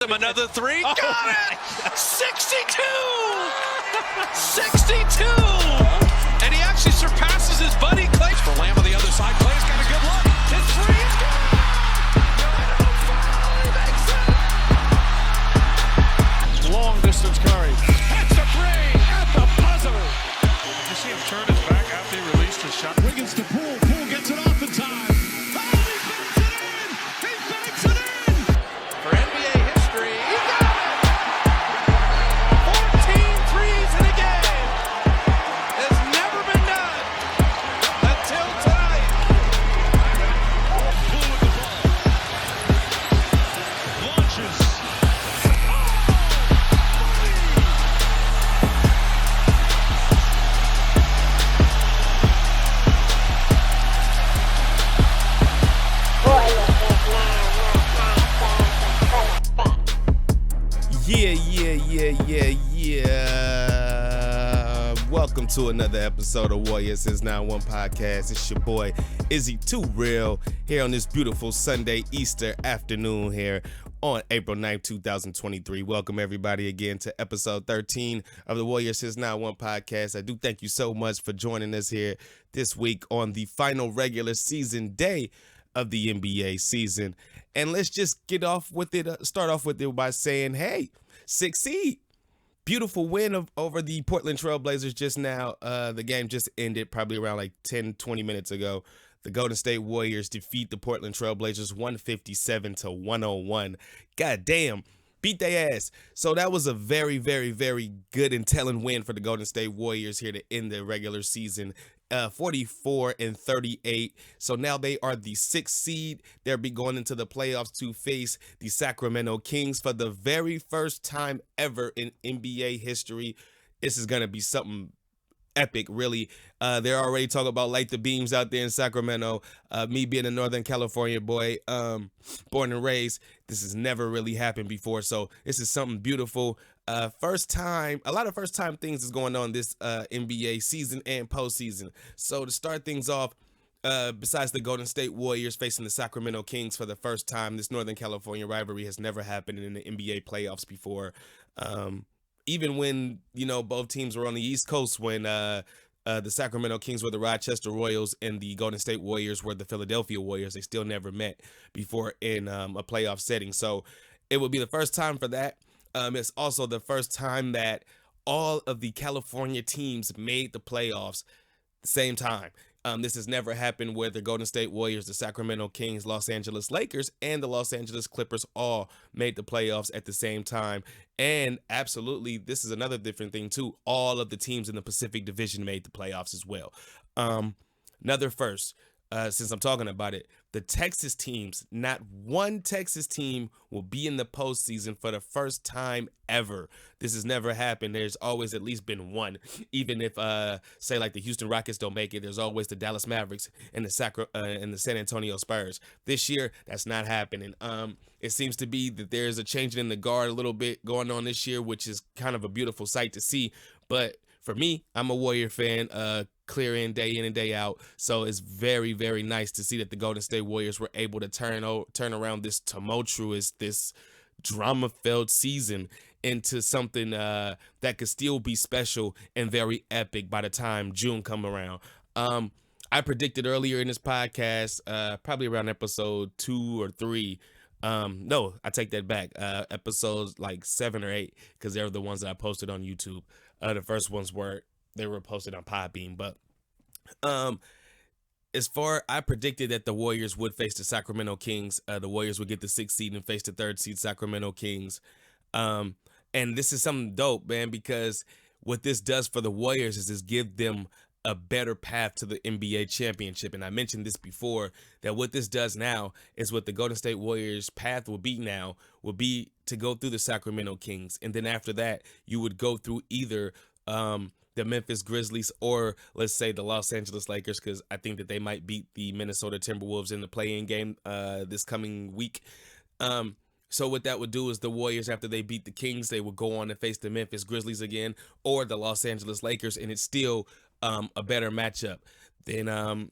Another three. Got it! 62! 62! And he actually surpasses his buddy Clay. For Lamb on the other side. Clay's got a good look. His three is good! Long distance Curry. That's a three at the buzzer. Did you see him turn his back after he released his shot? Wiggins to Poole. Poole gets it off in time. Welcome to another episode of WarriorSince 9-1 podcast. It's your boy Izzy Too Real here on this beautiful Sunday Easter afternoon here on April 9th, 2023. Welcome everybody again to episode 13 of the WarriorSince 9-1 podcast. I do thank you so much for joining us here this week on the final regular season day of the NBA season. And let's just get off with it. Start off with it by saying, hey, 6th seed. Beautiful win over the Portland Trailblazers just now. The game just ended probably around like 10, 20 minutes ago. The Golden State Warriors defeat the Portland Trailblazers 157-101. God damn, beat their ass. So that was a very, very, very good and telling win for the Golden State Warriors here to end the regular season. 44-38. So now they are the 6th seed. They'll be going into the playoffs to face the Sacramento Kings for the very first time ever in NBA history. This is going to be something epic, really. They're already talking about light the beams out there in Sacramento. Me being a Northern California boy, born and raised, this has never really happened before. So this is something beautiful. First time, a lot of first time things is going on this NBA season and postseason. So to start things off, besides the Golden State Warriors facing the Sacramento Kings for the first time, this Northern California rivalry has never happened in the NBA playoffs before. Even when, both teams were on the East Coast, when the Sacramento Kings were the Rochester Royals and the Golden State Warriors were the Philadelphia Warriors, they still never met before in a playoff setting. So it would be the first time for that. It's also the first time that all of the California teams made the playoffs at the same time. This has never happened where the Golden State Warriors, the Sacramento Kings, Los Angeles Lakers, and the Los Angeles Clippers all made the playoffs at the same time. And absolutely, this is another different thing too. All of the teams in the Pacific Division made the playoffs as well. Another first. Since I'm talking about it, the Texas teams, not one Texas team will be in the postseason for the first time ever. This has never happened. There's always at least been one. Even if, say, like the Houston Rockets don't make it, there's always the Dallas Mavericks and the San Antonio Spurs. This year, that's not happening. It seems to be that there's a change in the guard a little bit going on this year, which is kind of a beautiful sight to see. But for me, I'm a Warrior fan, clear in and day out. So it's very, very nice to see that the Golden State Warriors were able to turn around this tumultuous, this drama-filled season into something that could still be special and very epic by the time June come around. I predicted earlier in this podcast, probably around episode 2 or 3. No, I take that back. Episodes like 7 or 8, because they're the ones that I posted on YouTube. The first ones were posted on Podbean, but I predicted that the Warriors would face the Sacramento Kings. The Warriors would get the 6th seed and face the 3rd seed Sacramento Kings. And this is something dope, man, because what this does for the Warriors is give them a better path to the NBA championship. And I mentioned this before, that what this does now is what the Golden State Warriors path will be to go through the Sacramento Kings. And then after that, you would go through either the Memphis Grizzlies or, let's say, the Los Angeles Lakers, because I think that they might beat the Minnesota Timberwolves in the play-in game this coming week. So what that would do is the Warriors, after they beat the Kings, they would go on and face the Memphis Grizzlies again or the Los Angeles Lakers, and it's still a better matchup than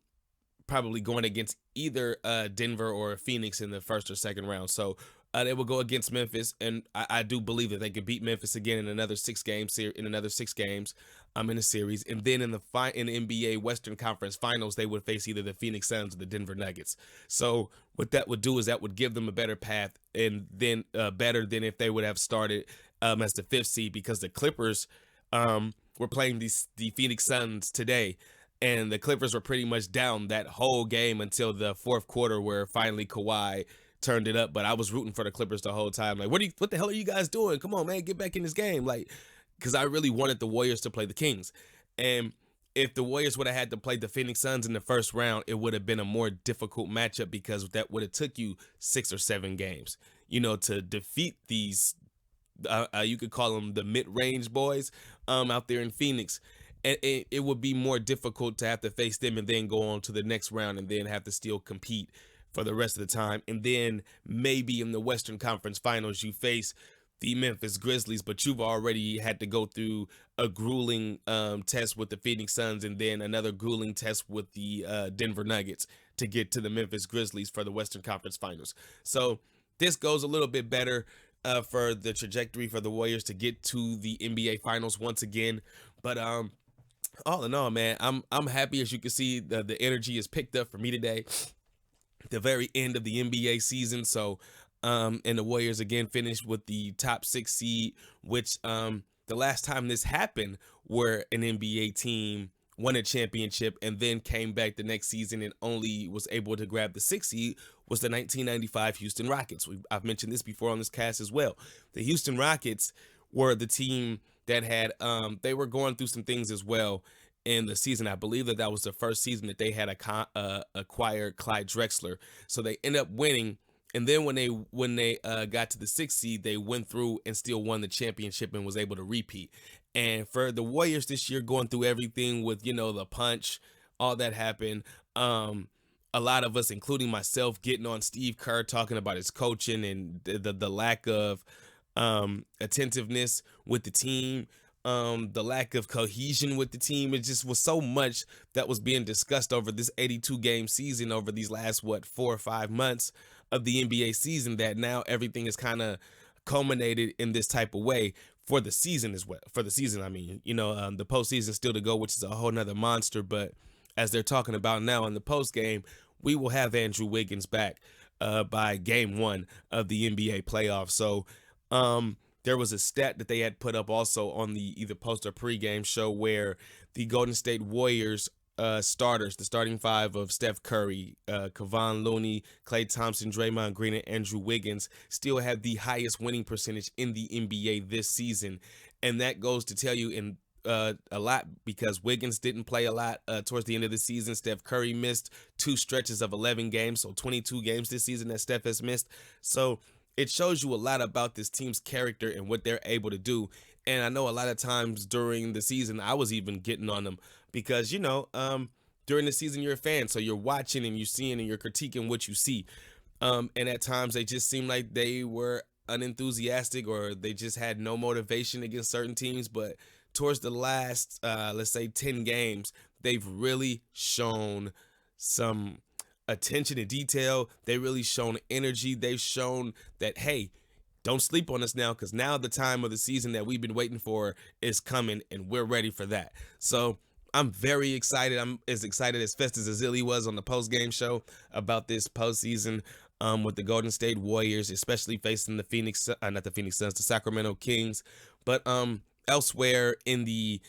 probably going against either Denver or Phoenix in the first or second round. So They will go against Memphis, and I do believe that they could beat Memphis again in another 6 games in a series. And then in the NBA Western Conference Finals, they would face either the Phoenix Suns or the Denver Nuggets. So what that would do is that would give them a better path, and then better than if they would have started as the 5th seed, because the Clippers were playing the Phoenix Suns today. And the Clippers were pretty much down that whole game until the fourth quarter, where finally Kawhi turned it up. But I was rooting for the Clippers the whole time. Like, what the hell are you guys doing? Come on, man, get back in this game. Like, because I really wanted the Warriors to play the Kings. And if the Warriors would have had to play the Phoenix Suns in the first round, it would have been a more difficult matchup, because that would have took you 6 or 7 games, to defeat these, you could call them the mid-range boys out there in Phoenix. And it would be more difficult to have to face them and then go on to the next round and then have to still compete for the rest of the time. And then maybe in the Western Conference Finals, you face the Memphis Grizzlies, but you've already had to go through a grueling test with the Phoenix Suns, and then another grueling test with the Denver Nuggets to get to the Memphis Grizzlies for the Western Conference Finals. So this goes a little bit better for the trajectory for the Warriors to get to the NBA Finals once again. But all in all, man, I'm happy. As you can see, the energy is picked up for me today. The very end of the NBA season. So, and the Warriors again finished with the top 6 seed, which the last time this happened, where an NBA team won a championship and then came back the next season and only was able to grab the 6th seed, was the 1995 Houston Rockets. I've mentioned this before on this cast as well. The Houston Rockets were the team that had they were going through some things as well in the season. I believe that was the first season that they had acquired Clyde Drexler. So they ended up winning, and then when they got to the 6th seed, they went through and still won the championship and was able to repeat. And for the Warriors this year, going through everything with the punch, all that happened. A lot of us, including myself, getting on Steve Kerr, talking about his coaching and the lack of attentiveness with the team, the lack of cohesion with the team. It just was so much that was being discussed over this 82-game season, over these last 4 or 5 months of the NBA season, that now everything is kind of culminated in this type of way for the season as well. For the season, I mean, the postseason still to go, which is a whole nother monster. But as they're talking about now in the post game, we will have Andrew Wiggins back by game 1 of the NBA playoffs. So there was a stat that they had put up also on the either post or pregame show, where the Golden State Warriors starters, the starting 5 of Steph Curry, Kevon Looney, Klay Thompson, Draymond Green, and Andrew Wiggins, still have the highest winning percentage in the NBA this season. And that goes to tell you a lot, because Wiggins didn't play a lot towards the end of the season. Steph Curry missed 2 stretches of 11 games, so 22 games this season that Steph has missed. So it shows you a lot about this team's character and what they're able to do. And I know a lot of times during the season, I was even getting on them because, during the season, you're a fan. So you're watching and you're seeing and you're critiquing what you see. And at times they just seemed like they were unenthusiastic, or they just had no motivation against certain teams. But towards the last, let's say 10 games, they've really shown some attention to detail. They really shown energy. They've shown that, hey, don't sleep on us now, because now the time of the season that we've been waiting for is coming, and we're ready for that. So I'm very excited. I'm as excited as Festus Azili was on the post-game show about this postseason with the Golden State Warriors, especially facing the the Sacramento Kings. But elsewhere in the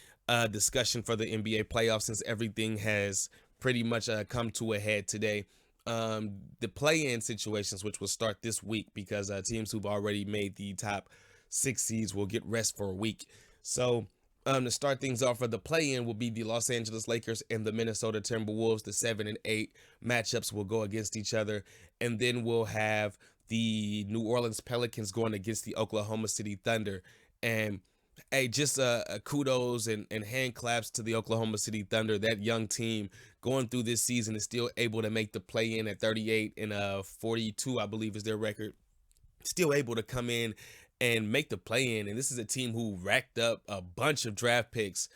discussion for the NBA playoffs, since everything has pretty much come to a head today, the play-in situations, which will start this week, because teams who've already made the top 6 seeds will get rest for a week. So to start things off, for the play-in will be the Los Angeles Lakers and the Minnesota Timberwolves. The 7 and 8 matchups will go against each other, and then we'll have the New Orleans Pelicans going against the Oklahoma City Thunder. And hey, just kudos and hand claps to the Oklahoma City Thunder. That young team going through this season is still able to make the play-in at 38 and 42, I believe, is their record. Still able to come in and make the play-in. And this is a team who racked up a bunch of draft picks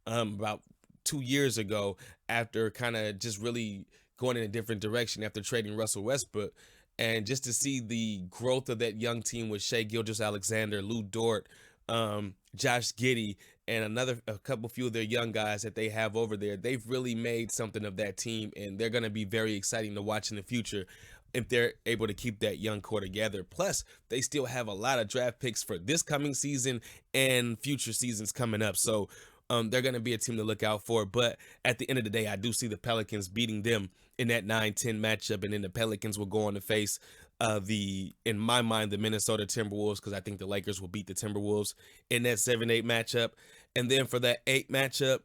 about 2 years ago, after kind of just really going in a different direction after trading Russell Westbrook. And just to see the growth of that young team with Shea Gilgeous-Alexander, Lou Dort, Josh Giddey, and a couple few of their young guys that they have over there, they've really made something of that team, and they're going to be very exciting to watch in the future if they're able to keep that young core together. Plus, they still have a lot of draft picks for this coming season and future seasons coming up. So they're going to be a team to look out for. But at the end of the day, I do see the Pelicans beating them in that 9-10 matchup, and then the Pelicans will go on to face in my mind, the Minnesota Timberwolves, because I think the Lakers will beat the Timberwolves in that 7-8 matchup. And then for that 8 matchup,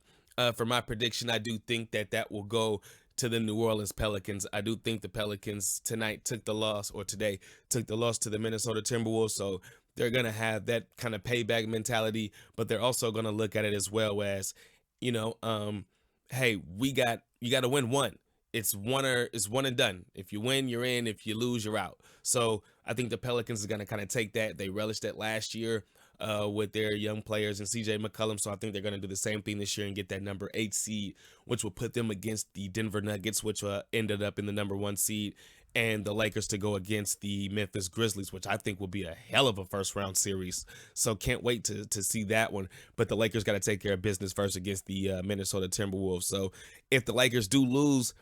for my prediction, I do think that will go to the New Orleans Pelicans. I do think the Pelicans today took the loss to the Minnesota Timberwolves. So they're going to have that kind of payback mentality, but they're also going to look at it as well as, hey, you got to win one. It's one and done. If you win, you're in. If you lose, you're out. So I think the Pelicans is going to kind of take that. They relished that last year with their young players and CJ McCollum. So I think they're going to do the same thing this year and get that number 8 seed, which will put them against the Denver Nuggets, which ended up in the number 1 seed, and the Lakers to go against the Memphis Grizzlies, which I think will be a hell of a first round series. So can't wait to see that one. But the Lakers got to take care of business first against the Minnesota Timberwolves. So if the Lakers do lose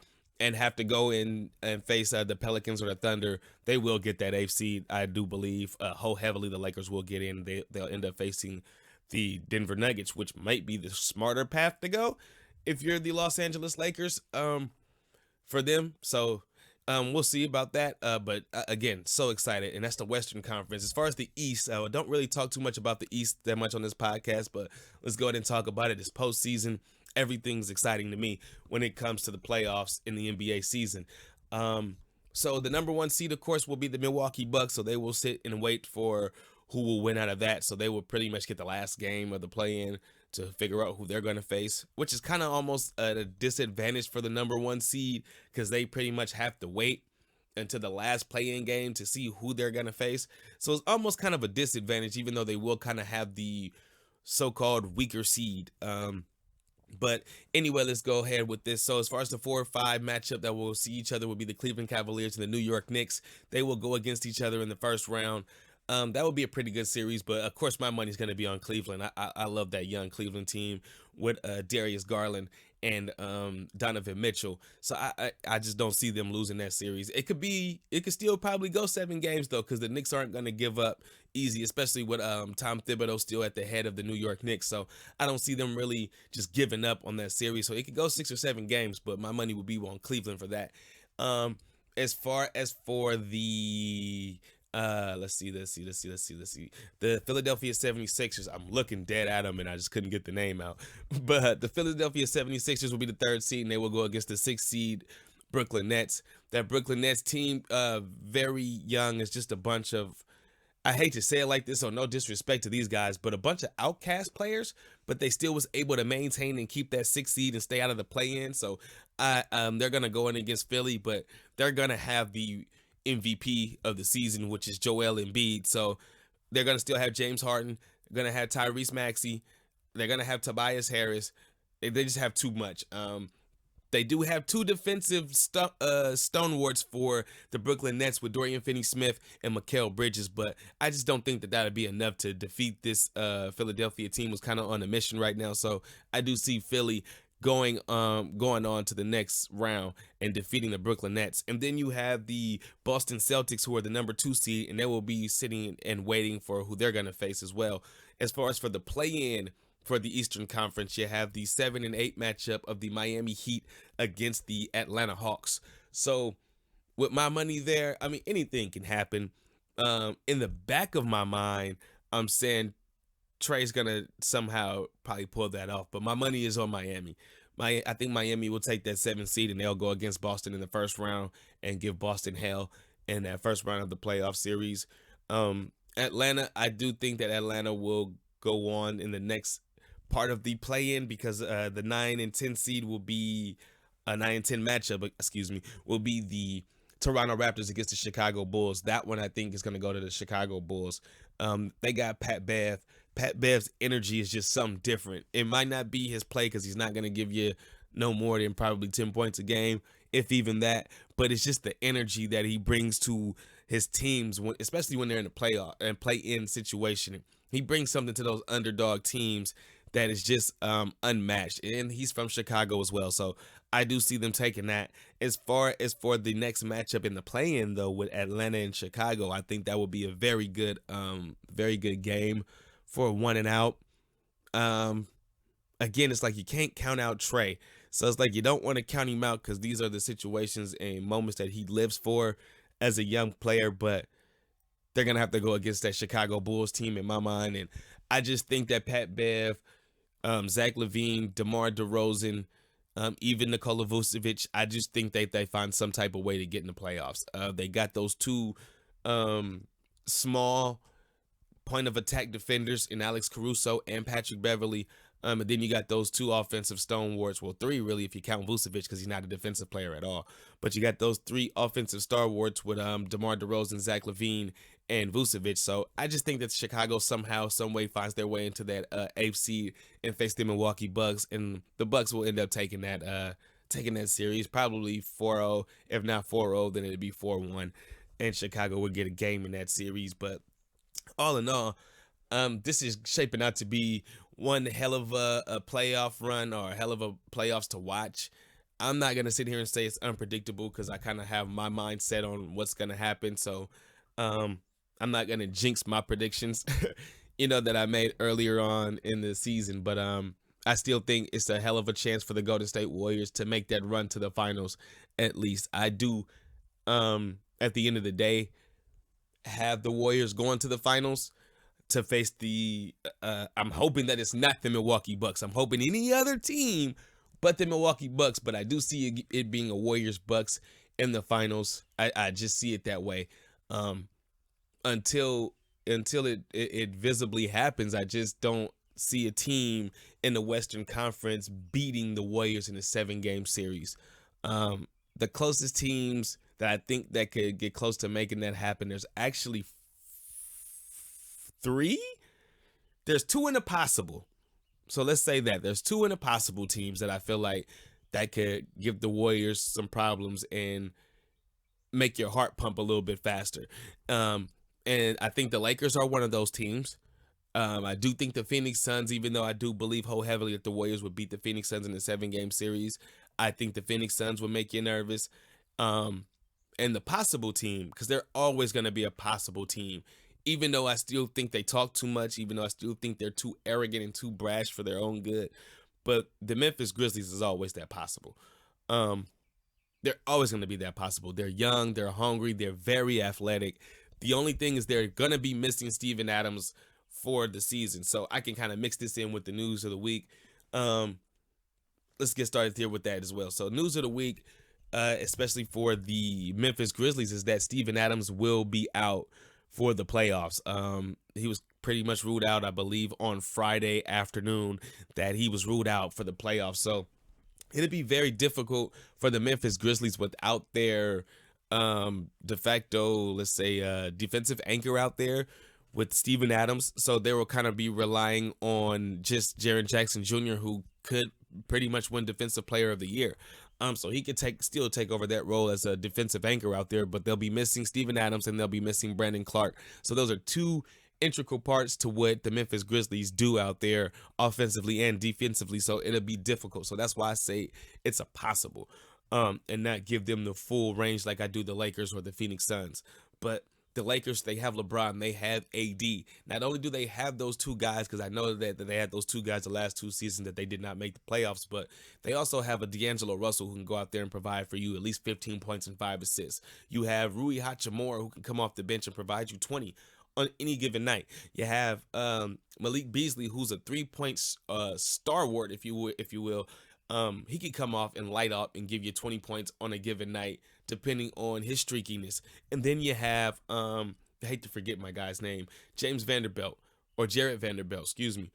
and have to go in and face the Pelicans or the Thunder, they will get that 8th seed, I do believe. Heavily the Lakers will get in. They'll end up facing the Denver Nuggets, which might be the smarter path to go if you're the Los Angeles Lakers for them. So we'll see about that. But again, so excited. And that's the Western Conference. As far as the East, I don't really talk too much about the East that much on this podcast, but let's go ahead and talk about it. This postseason, everything's exciting to me when it comes to the playoffs in the NBA season. So the number 1 seed, of course, will be the Milwaukee Bucks. So they will sit and wait for who will win out of that. So they will pretty much get the last game of the play-in to figure out who they're going to face, which is kind of almost at a disadvantage for the number 1 seed because they pretty much have to wait until the last play-in game to see who they're going to face. So it's almost kind of a disadvantage, even though they will kind of have the so-called weaker seed. But anyway, let's go ahead with this. So as far as the 4 or 5 matchup that will see each other will be the Cleveland Cavaliers and the New York Knicks. They will go against each other in the first round. That would be a pretty good series, but of course my money's going to be on Cleveland. I love that young Cleveland team with Darius Garland and Donovan Mitchell. So I just don't see them losing that series. It could still probably go 7 games though, because the Knicks aren't going to give up easy, especially with Tom Thibodeau still at the head of the New York Knicks. So I don't see them really just giving up on that series. So it could go 6 or 7 games, but my money would be on Cleveland for that. As far as for the let's see. The Philadelphia 76ers, I'm looking dead at them and I just couldn't get the name out. But the Philadelphia 76ers will be the 3rd seed and they will go against the 6th seed Brooklyn Nets. That Brooklyn Nets team, very young. It's just a bunch of, I hate to say it like this, so no disrespect to these guys, but a bunch of outcast players, but they still was able to maintain and keep that 6th seed and stay out of the play-in. So they're going to go in against Philly, but they're going to have the MVP of the season, which is Joel Embiid. So they're going to still have James Harden. They're going to have Tyrese Maxey. They're going to have Tobias Harris. They just have too much. They do have 2 defensive stalwarts for the Brooklyn Nets with Dorian Finney-Smith and Mikal Bridges, but I just don't think that would be enough to defeat this Philadelphia team. Was kind of on a mission right now. So I do see Philly going on to the next round and defeating the Brooklyn Nets. And then you have the Boston Celtics, who are the number 2 seed, and they will be sitting and waiting for who they're going to face as well. As far as for the play-in for the Eastern Conference, you have the 7 and 8 matchup of the Miami Heat against the Atlanta Hawks. So with my money there, I mean, anything can happen. In the back of my mind, I'm saying Trey's gonna somehow probably pull that off, but my money is on Miami. I think Miami will take that 7th seed and they'll go against Boston in the first round and give Boston hell in that first round of the playoff series. Atlanta, I do think that Atlanta will go on in the next part of the play-in because the 9 and 10 seed will be a 9 and 10 matchup. Will be the Toronto Raptors against the Chicago Bulls. That one I think is going to go to the Chicago Bulls. They got Pat Bev. Pat Bev's energy is just something different. It might not be his play because he's not going to give you no more than probably 10 points a game if even that. But it's just the energy that he brings to his teams, especially when they're in the playoff and play-in situation. He brings something to those underdog teams that is just unmatched. And he's from Chicago as well, so I do see them taking that. As far as for the next matchup in the play-in, though, with Atlanta and Chicago, I think that will be a very good game for one and out. Again, it's like you can't count out Trey. So it's like you don't want to count him out because these are the situations and moments that he lives for as a young player, but they're going to have to go against that Chicago Bulls team in my mind. And I just think that Pat Bev, Zach LaVine, DeMar DeRozan, even Nikola Vucevic, I just think they find some type of way to get in the playoffs. They got those two small point of attack defenders in Alex Caruso and Patrick Beverly. And then you got those two offensive stalwarts. Well, three really if you count Vucevic because he's not a defensive player at all. But you got those three offensive stalwarts with DeMar DeRozan, Zach LaVine, and Vucevic. So I just think that Chicago somehow, some way finds their way into that 8th seed and face the Milwaukee Bucks, and the Bucks will end up taking that series, probably 4-0. If not 4-0, then it'd be 4-1, and Chicago would get a game in that series. But all in all, this is shaping out to be one hell of a playoff run, or a hell of a playoffs to watch. I'm not going to sit here and say it's unpredictable because I kind of have my mind set on what's going to happen. So I'm not going to jinx my predictions, that I made earlier on in the season. But I still think it's a hell of a chance for the Golden State Warriors to make that run to the finals. At least I do, at the end of the day, have the Warriors going to the finals to face I'm hoping that it's not the Milwaukee Bucks. I'm hoping any other team but the Milwaukee Bucks, but I do see it being a Warriors Bucks in the finals. I just see it that way. Until it visibly happens, I just don't see a team in the Western Conference beating the Warriors in a 7-game series. The closest teams that I think that could get close to making that happen, there's actually 3. There's 2 in the possible. So let's say that there's 2 in the possible teams that I feel like that could give the Warriors some problems and make your heart pump a little bit faster. And I think the Lakers are one of those teams. I do think the Phoenix Suns, even though I do believe wholeheartedly that the Warriors would beat the Phoenix Suns in a 7-game series, I think the Phoenix Suns would make you nervous. And the possible team, because they're always going to be a possible team, even though I still think they talk too much, even though I still think they're too arrogant and too brash for their own good. But the Memphis Grizzlies is always that possible. They're always going to be that possible. They're young, they're hungry, they're very athletic. The only thing is they're going to be missing Steven Adams for the season. So I can kind of mix this in with the news of the week. Let's get started here with that as well. So news of the week, especially for the Memphis Grizzlies, is that Steven Adams will be out for the playoffs. He was pretty much ruled out, I believe, on Friday afternoon, that he was ruled out for the playoffs. So it'd be very difficult for the Memphis Grizzlies without their de facto, let's say, defensive anchor out there with Steven Adams. So they will kind of be relying on just Jaren Jackson Jr., who could pretty much win Defensive Player of the Year. So he could still take over that role as a defensive anchor out there, but they'll be missing Steven Adams and they'll be missing Brandon Clark. So those are 2 integral parts to what the Memphis Grizzlies do out there offensively and defensively. So it'll be difficult. So that's why I say it's a possible, and not give them the full range like I do the Lakers or the Phoenix Suns. But the Lakers, they have LeBron, they have AD. Not only do they have those 2 guys, because I know that they had those 2 guys the last 2 seasons that they did not make the playoffs, but they also have a D'Angelo Russell who can go out there and provide for you at least 15 points and 5 assists. You have Rui Hachimura who can come off the bench and provide you 20 on any given night. You have Malik Beasley, who's a 3-point stalwart, if you will. He could come off and light up and give you 20 points on a given night, depending on his streakiness. And then you have, I hate to forget my guy's name, Jared Vanderbilt, excuse me.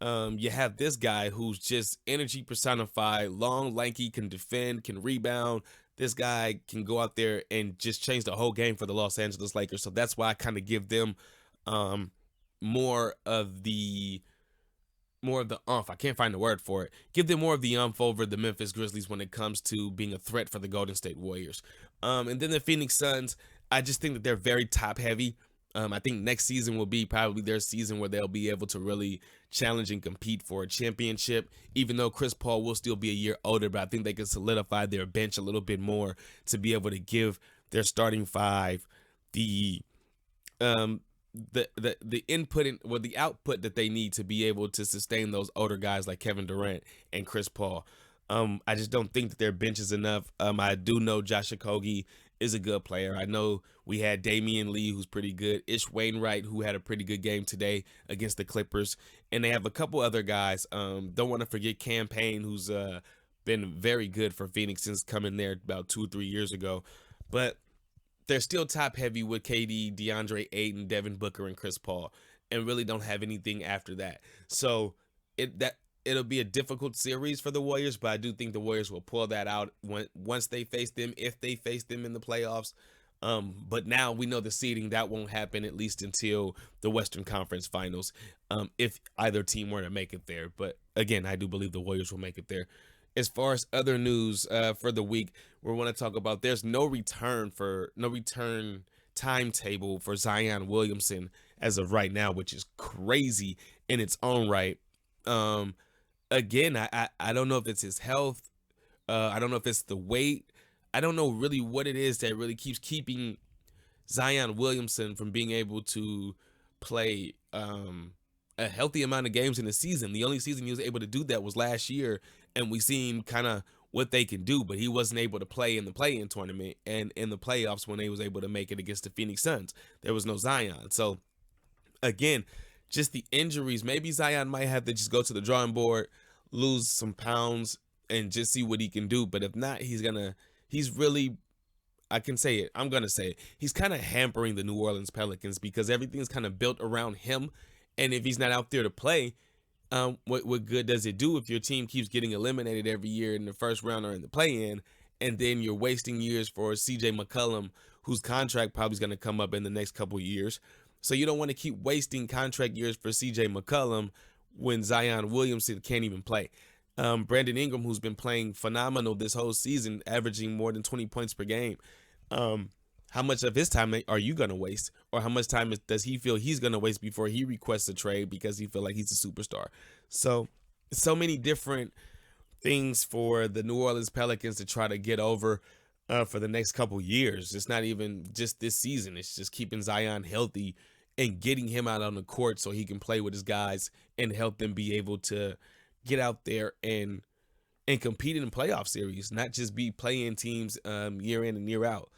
You have this guy who's just energy personified, long, lanky, can defend, can rebound. This guy can go out there and just change the whole game for the Los Angeles Lakers. So that's why I kind of give them more of the more of the umph. I can't find the word for it. Give them more of the umph over the Memphis Grizzlies when it comes to being a threat for the Golden State Warriors. And then the Phoenix Suns, I just think that they're very top heavy. I think next season will be probably their season where they'll be able to really challenge and compete for a championship, even though Chris Paul will still be a year older, but I think they can solidify their bench a little bit more to be able to give their starting five the input or the output that they need to be able to sustain those older guys like Kevin Durant and Chris Paul. I just don't think that their bench is enough. I do know Josh Okogie is a good player. I know we had Damian Lee, who's pretty good. Ish Wainwright, who had a pretty good game today against the Clippers. And they have a couple other guys. Don't want to forget Cam Payne, who's been very good for Phoenix since coming there about 2 or 3 years ago. But they're still top heavy with KD, DeAndre Ayton, Devin Booker, and Chris Paul, and really don't have anything after that. So it'll be a difficult series for the Warriors, but I do think the Warriors will pull that out once they face them, if they face them in the playoffs. But now we know the seeding, that won't happen at least until the Western Conference Finals, if either team were to make it there. But again, I do believe the Warriors will make it there. As far as other news for the week, we want to talk about there's no return timetable for Zion Williamson as of right now, which is crazy in its own right. Again, I don't know if it's his health. I don't know if it's the weight. I don't know really what it is that really keeps keeping Zion Williamson from being able to play a healthy amount of games in the season. The only season he was able to do that was last year, and we seen kind of what they can do, but he wasn't able to play in the play-in tournament and in the playoffs when they was able to make it against the Phoenix Suns. There was no Zion. So again, just the injuries. Maybe Zion might have to just go to the drawing board, lose some pounds, and just see what he can do. But if not, he's really, I can say it, I'm going to say it, he's kind of hampering the New Orleans Pelicans because everything's kind of built around him. And if he's not out there to play, what good does it do if your team keeps getting eliminated every year in the first round or in the play-in, and then you're wasting years for CJ McCollum, whose contract probably is going to come up in the next couple years. So you don't want to keep wasting contract years for CJ McCollum when Zion Williamson can't even play. Brandon Ingram, who's been playing phenomenal this whole season, averaging more than 20 points per game. How much of his time are you going to waste? Or how much time does he feel he's going to waste before he requests a trade because he feel like he's a superstar? So many different things for the New Orleans Pelicans to try to get over for the next couple years. It's not even just this season. It's just keeping Zion healthy and getting him out on the court so he can play with his guys and help them be able to get out there and compete in playoff series, not just be playing teams year in and year out.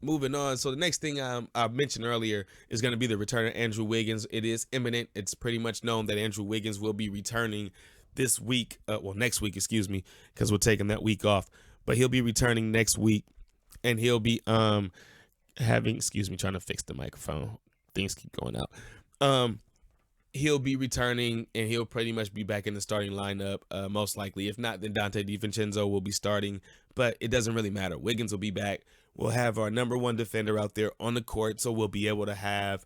Moving on. So the next thing I mentioned earlier is going to be the return of Andrew Wiggins. It is imminent. It's pretty much known that Andrew Wiggins will be returning this week. Next week, excuse me, because we're taking that week off. But he'll be returning next week, and he'll be trying to fix the microphone. Things keep going out. He'll be returning, and he'll pretty much be back in the starting lineup, most likely. If not, then Dante DiVincenzo will be starting, but it doesn't really matter. Wiggins will be back. We'll have our number one defender out there on the court, so we'll be able to have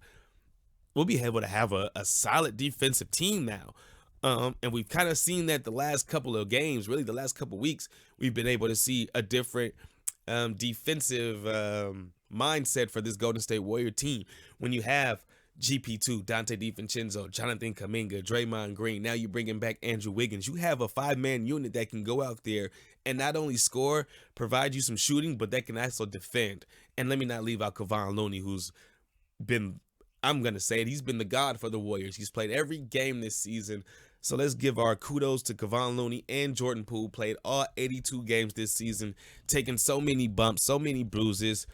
a solid defensive team now. And we've kind of seen that the last couple of games, really the last couple of weeks, we've been able to see a different defensive mindset for this Golden State Warrior team. When you have GP2, Dante DiVincenzo, Jonathan Kuminga, Draymond Green, now you're bringing back Andrew Wiggins. You have a 5-man unit that can go out there and not only score, provide you some shooting, but that can also defend. And let me not leave out Kevon Looney, who's been, I'm going to say it, he's been the god for the Warriors. He's played every game this season. So let's give our kudos to Kevon Looney and Jordan Poole. Played all 82 games this season, taking so many bumps, so many bruises,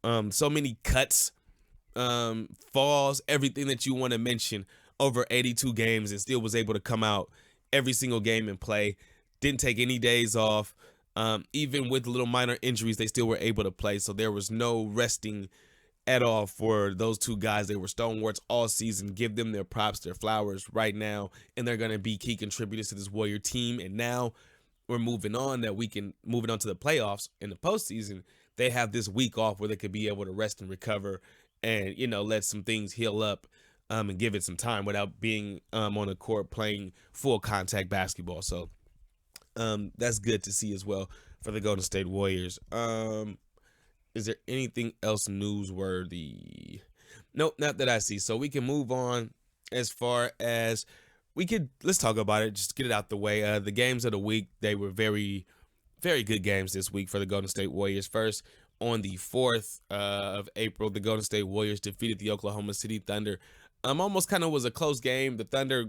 so many cuts, falls, everything that you want to mention over 82 games, and still was able to come out every single game and play. Didn't take any days off. Even with little minor injuries, they still were able to play. So there was no resting at all for those two guys. They were stalwarts all season. Give them their props, their flowers right now, and they're going to be key contributors to this Warrior team. And now we're moving on to the playoffs in the postseason. They have this week off where they could be able to rest and recover and, let some things heal up and give it some time without being on the court playing full contact basketball. So that's good to see as well for the Golden State Warriors. Is there anything else newsworthy? Nope, not that I see. So we can move on as far as let's talk about it. Just get it out the way. The games of the week, they were very, very good games this week for the Golden State Warriors. First, on the 4th of April, the Golden State Warriors defeated the Oklahoma City Thunder. Almost kind of was a close game. The Thunder,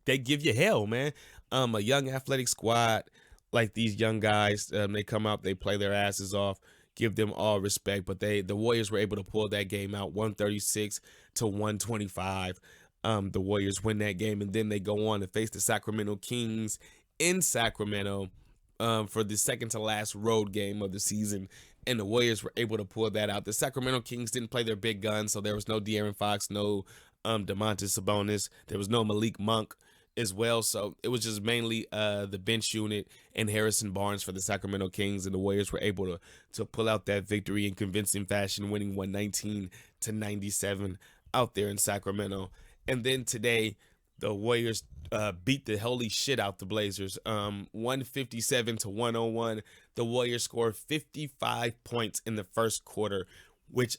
they give you hell, man. A young athletic squad like these young guys, they come out, they play their asses off. Give them all respect, but the Warriors were able to pull that game out 136 to 125. The Warriors win that game, and then they go on to face the Sacramento Kings in Sacramento for the second to last road game of the season, and the Warriors were able to pull that out. The Sacramento Kings didn't play their big guns, so there was no De'Aaron Fox, no Domantas Sabonis, there was no Malik Monk as well. So it was just mainly the bench unit and Harrison Barnes for the Sacramento Kings, and the Warriors were able to pull out that victory in convincing fashion, winning 119 to 97 out there in Sacramento. And then today, the Warriors beat the holy shit out the Blazers, 157 to 101. The Warriors scored 55 points in the first quarter, which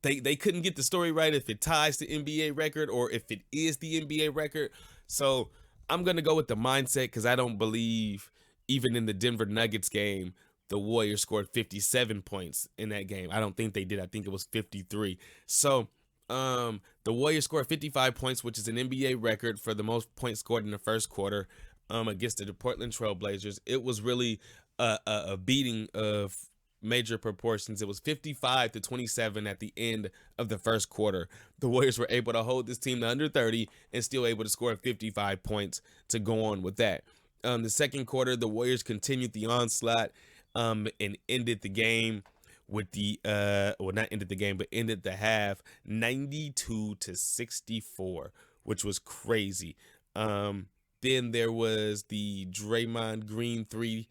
they couldn't get the story right if it ties the NBA record or if it is the NBA record. So I'm going to go with the mindset, because I don't believe even in the Denver Nuggets game, the Warriors scored 57 points in that game. I don't think they did. I think it was 53. So the Warriors scored 55 points, which is an NBA record for the most points scored in the first quarter against the Portland Trail Blazers. It was really a beating of major proportions. It was 55 to 27 at the end of the first quarter. The Warriors were able to hold this team to under 30 and still able to score 55 points to go on with that. The second quarter, the Warriors continued the onslaught and ended the game with the not ended the game, but ended the half 92 to 64, which was crazy. Then there was the Draymond Green 3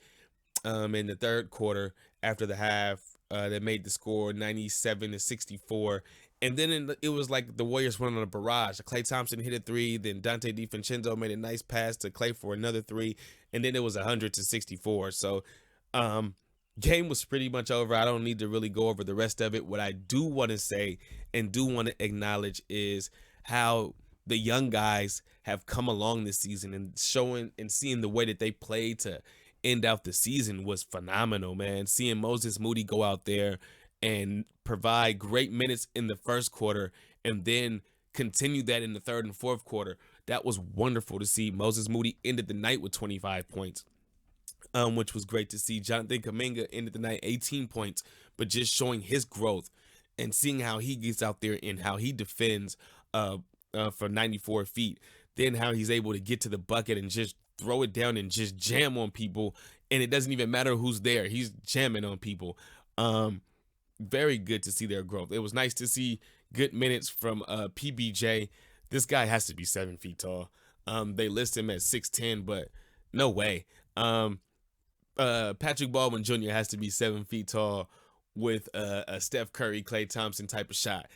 in the third quarter after the half that made the score 97 to 64. And then it was like the Warriors went on a barrage. Klay Thompson hit a 3, then Dante DiVincenzo made a nice pass to Klay for another 3, and then it was 100 to 64. So game was pretty much over. I don't need to really go over the rest of it. What I do want to say and do want to acknowledge is how the young guys have come along this season, and showing and seeing the way that they played to end out the season was phenomenal, man. Seeing Moses Moody go out there and provide great minutes in the first quarter and then continue that in the third and fourth quarter, that was wonderful to see. Moses Moody ended the night with 25 points, which was great to see. Jonathan Kuminga ended the night 18 points, but just showing his growth and seeing how he gets out there and how he defends for 94 feet. Then how he's able to get to the bucket and just throw it down and just jam on people, and it doesn't even matter who's there. He's jamming on people. Very good to see their growth. It was nice to see good minutes from PBJ. This guy has to be 7 feet tall. They list him at 6'10", but no way. Patrick Baldwin Jr. has to be 7 feet tall with a Steph Curry, Klay Thompson type of shot.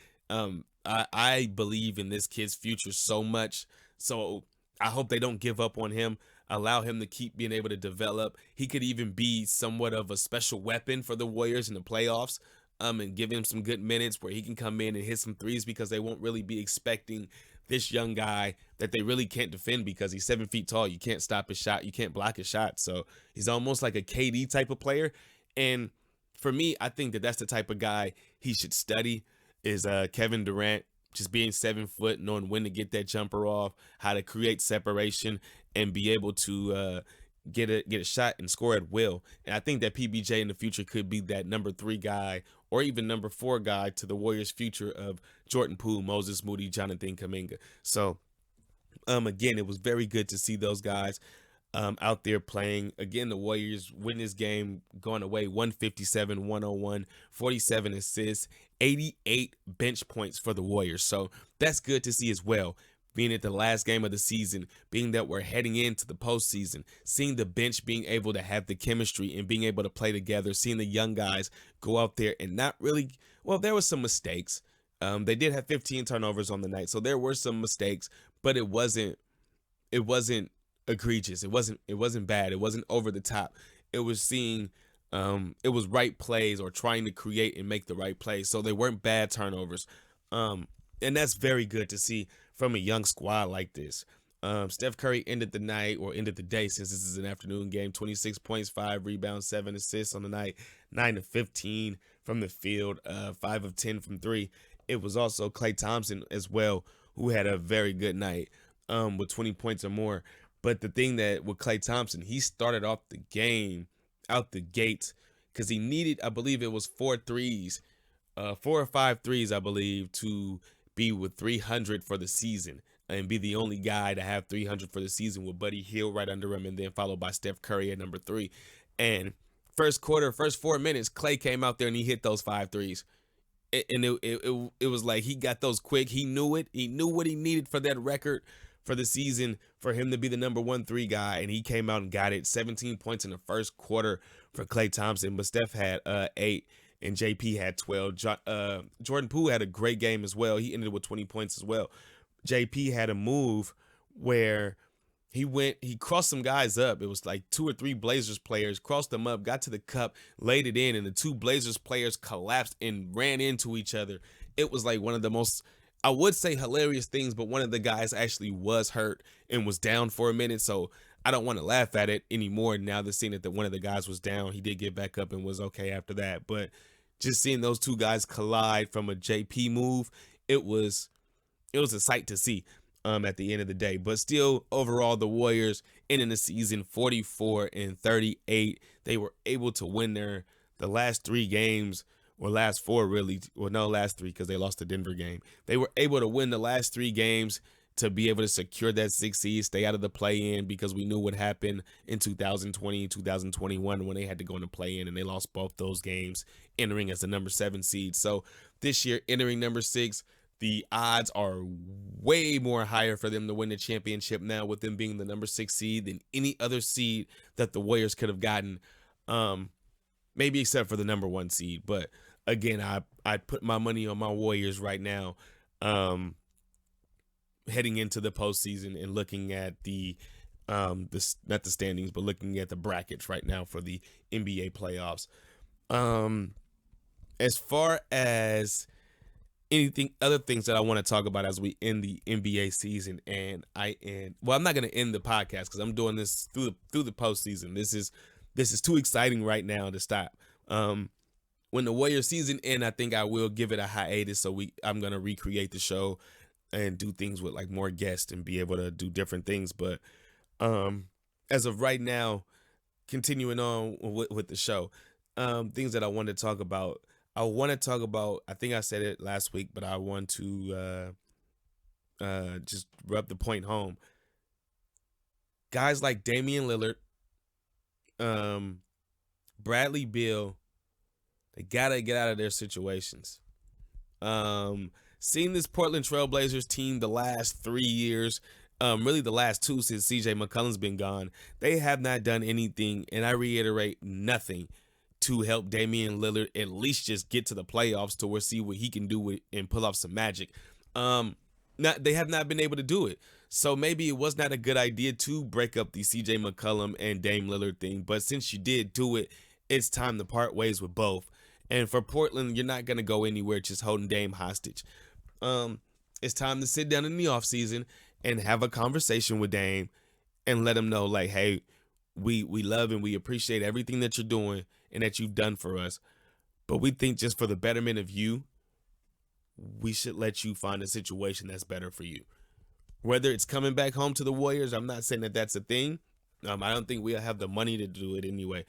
I believe in this kid's future so much, so I hope they don't give up on him. Allow him to keep being able to develop. He could even be somewhat of a special weapon for the Warriors in the playoffs, and give him some good minutes where he can come in and hit some threes, because they won't really be expecting this young guy that they really can't defend because he's 7 feet tall. You can't stop his shot. You can't block his shot. So he's almost like a KD type of player. And for me, I think that that's the type of guy he should study, is Kevin Durant. Just being 7 foot, knowing when to get that jumper off, how to create separation, and be able to get a shot and score at will. And I think that PBJ in the future could be that number 3 guy or even number 4 guy to the Warriors' future of Jordan Poole, Moses Moody, Jonathan Kuminga. So again, it was very good to see those guys out there playing. Again, the Warriors win this game going away 157-101, 47 assists, 88 bench points for the Warriors. So that's good to see as well. Being at the last game of the season, being that we're heading into the postseason, seeing the bench being able to have the chemistry and being able to play together, seeing the young guys go out there and not really, well, there was some mistakes. They did have 15 turnovers on the night, so there were some mistakes, but it wasn't egregious. It wasn't bad. It wasn't over the top. It was it was right plays or trying to create and make the right plays. So they weren't bad turnovers. And that's very good to see from a young squad like this. Steph Curry ended the night, or ended the day, since this is an afternoon game, 26 points, 5 rebounds, 7 assists on the night, 9 of 15 from the field, 5 of 10 from 3. It was also Klay Thompson as well, who had a very good night, with 20 points or more. But the thing that with Klay Thompson, he started off the game out the gate because he needed, I believe it was 4 or 5 threes, I believe, to be with 300 for the season and be the only guy to have 300 for the season, with Buddy Hield right under him, and then followed by Steph Curry at number 3. And first quarter, first 4 minutes, Klay came out there and he hit those 5 threes. And it was like he got those quick. He knew it. He knew what he needed for that record for the season, for him to be the number 1 3 guy, and he came out and got it. 17 points in the first quarter for Klay Thompson, but Steph had 8 and JP had 12. Jordan Poole had a great game as well. He ended with 20 points as well. JP had a move where he crossed some guys up. It was like 2 or 3 Blazers players, crossed them up, got to the cup, laid it in, and the 2 Blazers players collapsed and ran into each other. It was like one of the most, I would say, hilarious things, but one of the guys actually was hurt and was down for a minute, so I don't want to laugh at it anymore now that seeing that one of the guys was down. He did get back up and was okay after that, but just seeing those 2 guys collide from a JP move, it was a sight to see at the end of the day. But still, overall, the Warriors ending the season 44-38. They were able to win the last 3 games, or last 4 really. Well, no, last 3, because they lost the Denver game. They were able to win the last 3 games to be able to secure that 6th seed, stay out of the play-in, because we knew what happened in 2020, 2021 when they had to go in the play-in, and they lost both those games, entering as the number 7 seed. So this year, entering number 6, the odds are way more higher for them to win the championship now, with them being the number 6 seed, than any other seed that the Warriors could have gotten, maybe except for the number 1 seed. But again, I'd put my money on my Warriors right now, heading into the postseason, and looking at not the standings, but looking at the brackets right now for the NBA playoffs. As far as other things that I want to talk about as we end the NBA season, I'm not going to end the podcast because I'm doing this through the postseason. This is too exciting right now to stop. When the Warriors season ends, I think I will give it a hiatus. So I'm going to recreate the show and do things with like more guests and be able to do different things. But as of right now, continuing on with the show, things that I want to talk about. I think I said it last week, but I want to just rub the point home. Guys like Damian Lillard, Bradley Beal, they gotta get out of their situations. Seeing this Portland Trailblazers team the last 3 years, really the last 2 since CJ McCollum's been gone, they have not done anything, and I reiterate, nothing to help Damian Lillard at least just get to the playoffs to see what he can do and pull off some magic. They have not been able to do it. So maybe it was not a good idea to break up the CJ McCollum and Dame Lillard thing. But since you did do it, it's time to part ways with both. And for Portland, you're not going to go anywhere just holding Dame hostage. It's time to sit down in the offseason and have a conversation with Dame and let him know, like, hey, we love and we appreciate everything that you're doing and that you've done for us. But we think just for the betterment of you, we should let you find a situation that's better for you. Whether it's coming back home to the Warriors, I'm not saying that that's a thing. I don't think we'll have the money to do it anyway.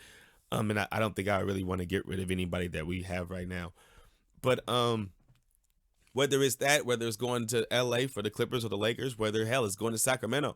And I don't think I really want to get rid of anybody that we have right now. But whether it's that, whether it's going to LA for the Clippers or the Lakers, whether hell it's going to Sacramento,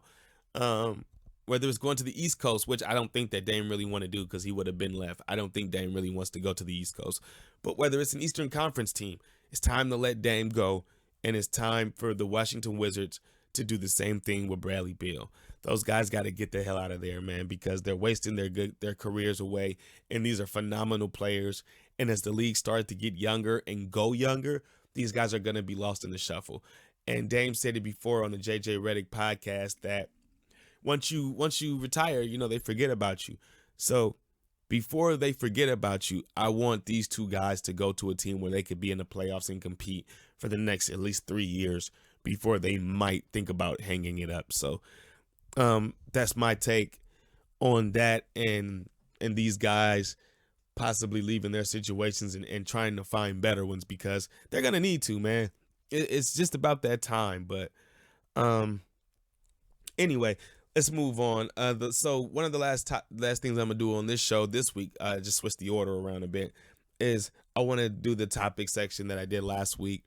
whether it's going to the East Coast, which I don't think that Dame really want to do because he would have been left. I don't think Dame really wants to go to the East Coast. But whether it's an Eastern Conference team, it's time to let Dame go, and it's time for the Washington Wizards to do the same thing with Bradley Beal. Those guys got to get the hell out of there, man, because they're wasting their careers away, and these are phenomenal players. And as the league starts to get younger and go younger, these guys are going to be lost in the shuffle. And Dame said it before on the JJ Redick podcast that once you retire, they forget about you. So before they forget about you, I want these two guys to go to a team where they could be in the playoffs and compete for the next at least 3 years before they might think about hanging it up. So that's my take on that, and these guys possibly leaving their situations and trying to find better ones, because they're going to need to, man. It's just about that time. But anyway, let's move on. So one of the last things I'm going to do on this show this week, just switch the order around a bit, is I want to do the topic section that I did last week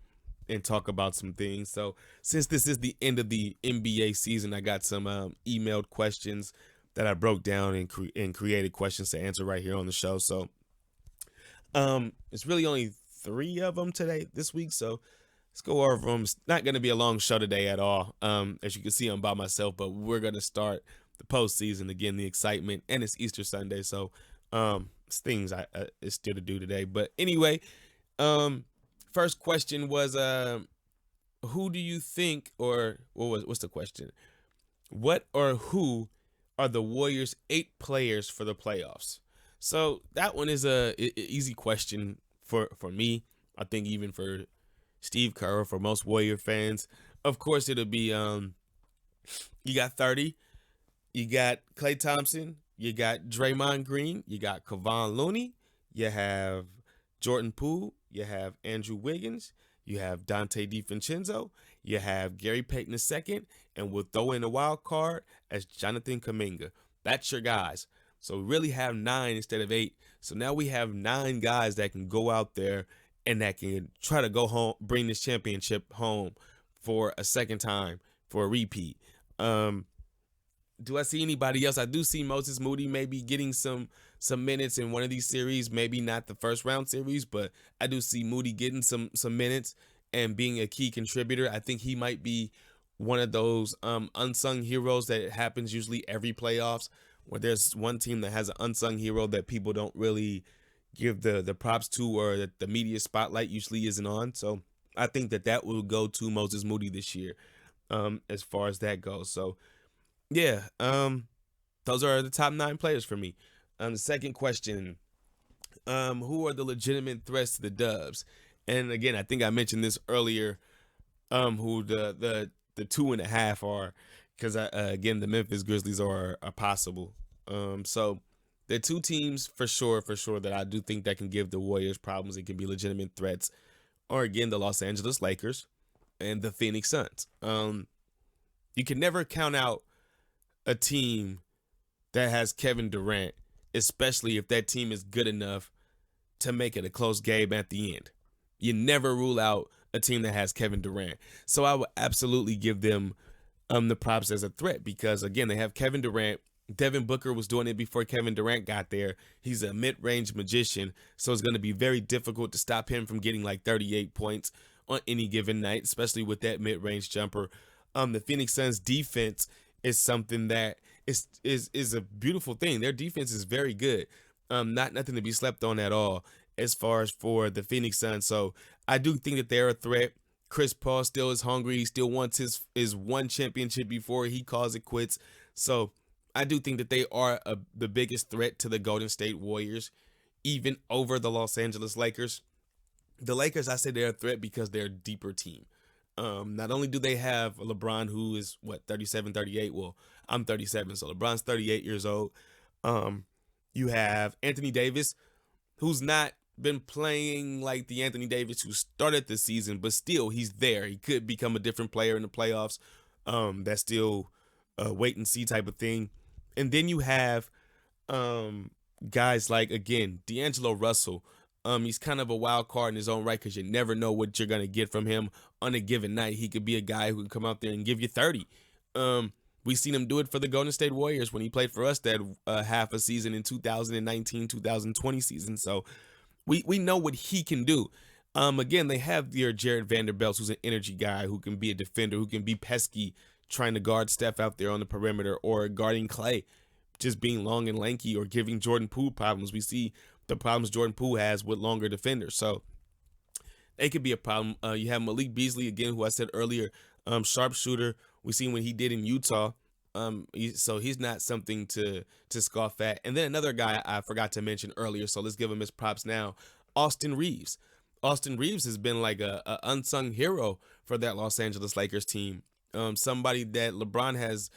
and talk about some things. So since this is the end of the NBA season, I got some emailed questions that I broke down and created questions to answer right here on the show. So it's really only 3 of them this week. So let's go over them. It's not going to be a long show today at all. As you can see, I'm by myself, but we're going to start the postseason again, the excitement, and it's Easter Sunday. So it's things it's still to do today. But anyway, first question was, who do you think, or what's the question? What or who are the Warriors' 8 players for the playoffs? So that one is a easy question for me. I think even for Steve Kerr, for most Warrior fans. Of course, it'll be you got 30, you got Klay Thompson, you got Draymond Green, you got Kevon Looney, you have Jordan Poole, you have Andrew Wiggins, you have Dante DiVincenzo, you have Gary Payton II, and we'll throw in a wild card as Jonathan Kuminga. That's your guys. So we really have 9 instead of 8. So now we have 9 guys that can go out there and that can try to go home, bring this championship home for a second time, for a repeat. Do I see anybody else? I do see Moses Moody maybe getting some minutes in one of these series, maybe not the first round series, but I do see Moody getting some minutes and being a key contributor. I think he might be one of those unsung heroes that happens usually every playoffs, where there's one team that has an unsung hero that people don't really give the props to, or that the media spotlight usually isn't on. So I think that will go to Moses Moody this year, as far as that goes. So yeah, those are the top 9 players for me. The second question, who are the legitimate threats to the Dubs? And again, I think I mentioned this earlier, who the 2.5 are, because again, the Memphis Grizzlies are possible. So there are 2 teams for sure that I do think that can give the Warriors problems. It can be legitimate threats, or again, the Los Angeles Lakers and the Phoenix Suns. You can never count out a team that has Kevin Durant, especially if that team is good enough to make it a close game at the end. You never rule out a team that has Kevin Durant. So I would absolutely give them the props as a threat, because again, they have Kevin Durant. Devin Booker was doing it before Kevin Durant got there. He's a mid-range magician, so it's going to be very difficult to stop him from getting like 38 points on any given night, especially with that mid-range jumper. The Phoenix Suns defense is something that is a beautiful thing. Their defense is very good. Nothing to be slept on at all as far as for the Phoenix Suns. So I do think that they're a threat. Chris Paul still is hungry. He still wants his one championship before he calls it quits. So I do think that they are the biggest threat to the Golden State Warriors, even over the Los Angeles Lakers. The Lakers, I say they're a threat because they're a deeper team. Not only do they have LeBron, who is 37, 38. Well, I'm 37, so LeBron's 38 years old. You have Anthony Davis, who's not been playing like the Anthony Davis who started the season, but still he's there. He could become a different player in the playoffs. That's still a wait and see type of thing. And then you have guys like, again, D'Angelo Russell. He's kind of a wild card in his own right, because you never know what you're going to get from him on a given night. He could be a guy who can come out there and give you 30. We've seen him do it for the Golden State Warriors when he played for us that half a season in 2019, 2020 season. So we know what he can do. Again, they have your Jared Vanderbilt, who's an energy guy who can be a defender, who can be pesky, trying to guard Steph out there on the perimeter, or guarding Klay, just being long and lanky, or giving Jordan Poole problems. We see the problems Jordan Poole has with longer defenders. So It could be a problem. You have Malik Beasley again, who I said earlier, sharpshooter. We seen what he did in Utah. So he's not something to scoff at. And then another guy I forgot to mention earlier, so let's give him his props now. Austin Reeves. Austin Reeves has been like a unsung hero for that Los Angeles Lakers team. Somebody that LeBron has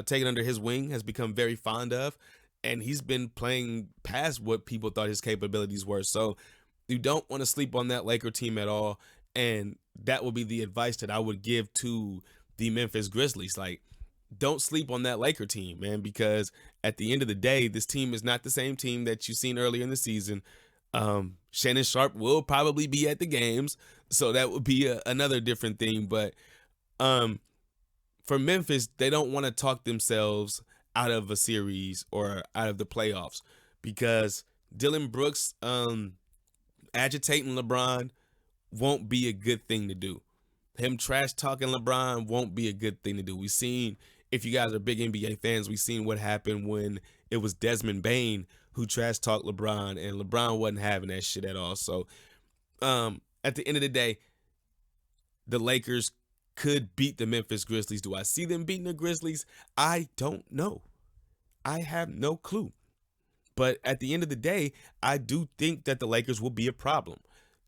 taken under his wing, has become very fond of, and he's been playing past what people thought his capabilities were. So you don't want to sleep on that Laker team at all. And that would be the advice that I would give to the Memphis Grizzlies. Like, don't sleep on that Laker team, man, because at the end of the day, this team is not the same team that you've seen earlier in the season. Shannon Sharp will probably be at the games, so that would be another different thing. But for Memphis, they don't want to talk themselves out of a series or out of the playoffs, because Dylan Brooks agitating LeBron won't be a good thing to do. Him trash talking LeBron won't be a good thing to do. We've seen, if you guys are big NBA fans, we've seen what happened when it was Desmond Bane who trash talked LeBron, and LeBron wasn't having that shit at all. So at the end of the day, the Lakers could beat the Memphis Grizzlies. Do I see them beating the Grizzlies? I don't know. I have no clue. But at the end of the day, I do think that the Lakers will be a problem.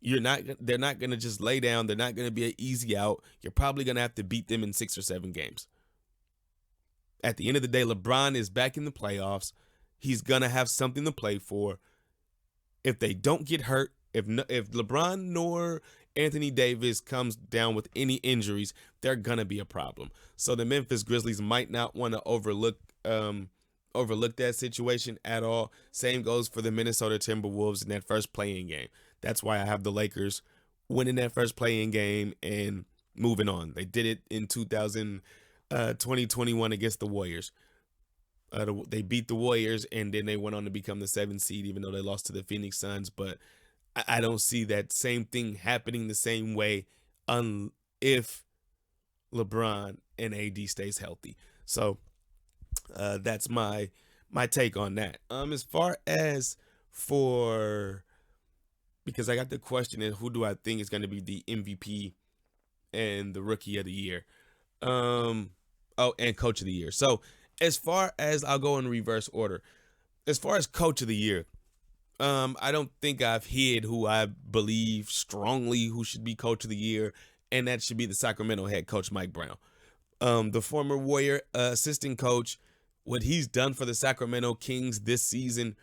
They're not going to just lay down. They're not going to be an easy out. You're probably going to have to beat them in 6 or 7 games. At the end of the day, LeBron is back in the playoffs. He's going to have something to play for. If they don't get hurt, if LeBron nor Anthony Davis comes down with any injuries, they're going to be a problem. So the Memphis Grizzlies might not want to overlook that situation at all. Same goes for the Minnesota Timberwolves in that first play-in game. That's why I have the Lakers winning that first play-in game and moving on. They did it in 2021 against the Warriors. They beat the Warriors, and then they went on to become the 7th seed, even though they lost to the Phoenix Suns. But I don't see that same thing happening the same way if LeBron and AD stays healthy. So that's my take on that. As far as because I got the question, and who do I think is going to be the MVP and the Rookie of the Year? And Coach of the Year. So as far as, I'll go in reverse order. As far as Coach of the Year, I don't think I've hid who I believe strongly who should be Coach of the Year, and that should be the Sacramento head coach, Mike Brown. The former Warrior assistant coach, what he's done for the Sacramento Kings this season,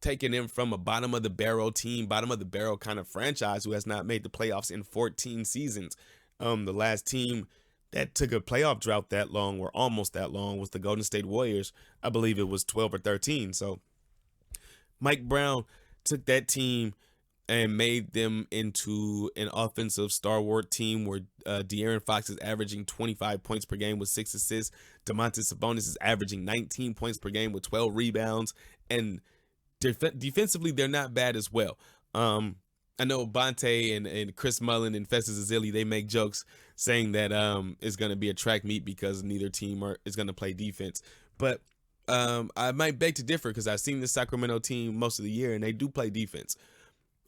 taking them from a bottom of the barrel team, bottom of the barrel kind of franchise who has not made the playoffs in 14 seasons. The last team that took a playoff drought that long, or almost that long, was the Golden State Warriors. I believe it was 12 or 13. So Mike Brown took that team and made them into an offensive stalwart team where De'Aaron Fox is averaging 25 points per game with 6 assists. Domantas Sabonis is averaging 19 points per game with 12 rebounds. And defensively, they're not bad as well. I know Bonte and Chris Mullin and Festus Ezeli, they make jokes saying that it's going to be a track meet because neither team is going to play defense. But I might beg to differ, because I've seen the Sacramento team most of the year, and they do play defense.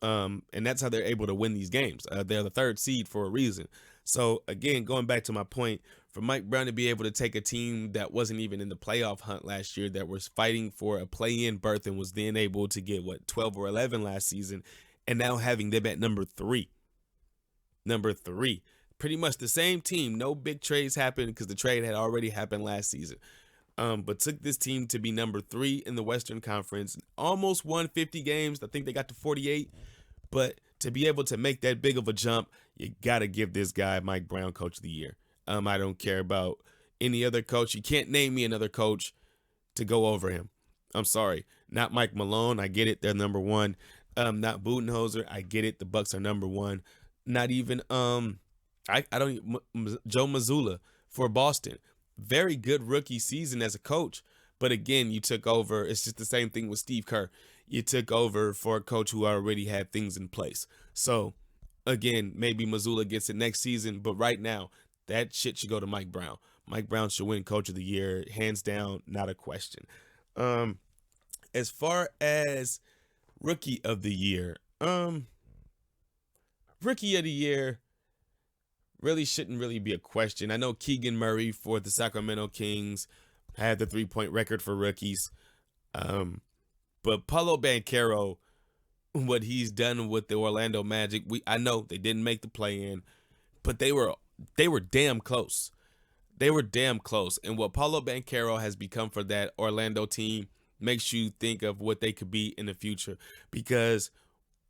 And that's how they're able to win these games. They're the 3rd seed for a reason. So, again, going back to my point, for Mike Brown to be able to take a team that wasn't even in the playoff hunt last year, that was fighting for a play-in berth and was then able to get, 12 or 11 last season, and now having them at number 3. Pretty much the same team. No big trades happened because the trade had already happened last season. But took this team to be number 3 in the Western Conference. Almost won 50 games. I think they got to 48. But to be able to make that big of a jump, you got to give this guy, Mike Brown, Coach of the Year. I don't care about any other coach. You can't name me another coach to go over him. I'm sorry. Not Mike Malone. I get it. They're number 1. Not Budenholzer. I get it. The Bucks are number 1. Not even Joe Mazzulla for Boston. Very good rookie season as a coach. But again, you took over. It's just the same thing with Steve Kerr. You took over for a coach who already had things in place. So again, maybe Mazzulla gets it next season. But right now, that shit should go to Mike Brown. Mike Brown should win Coach of the Year, hands down, not a question. As far as Rookie of the Year, Rookie of the year really shouldn't really be a question. I know Keegan Murray for the Sacramento Kings had the 3-point record for rookies. But Paulo Banchero, what he's done with the Orlando Magic, I know they didn't make the play-in, but they were damn close. They were damn close. And what Paulo Banchero has become for that Orlando team makes you think of what they could be in the future. Because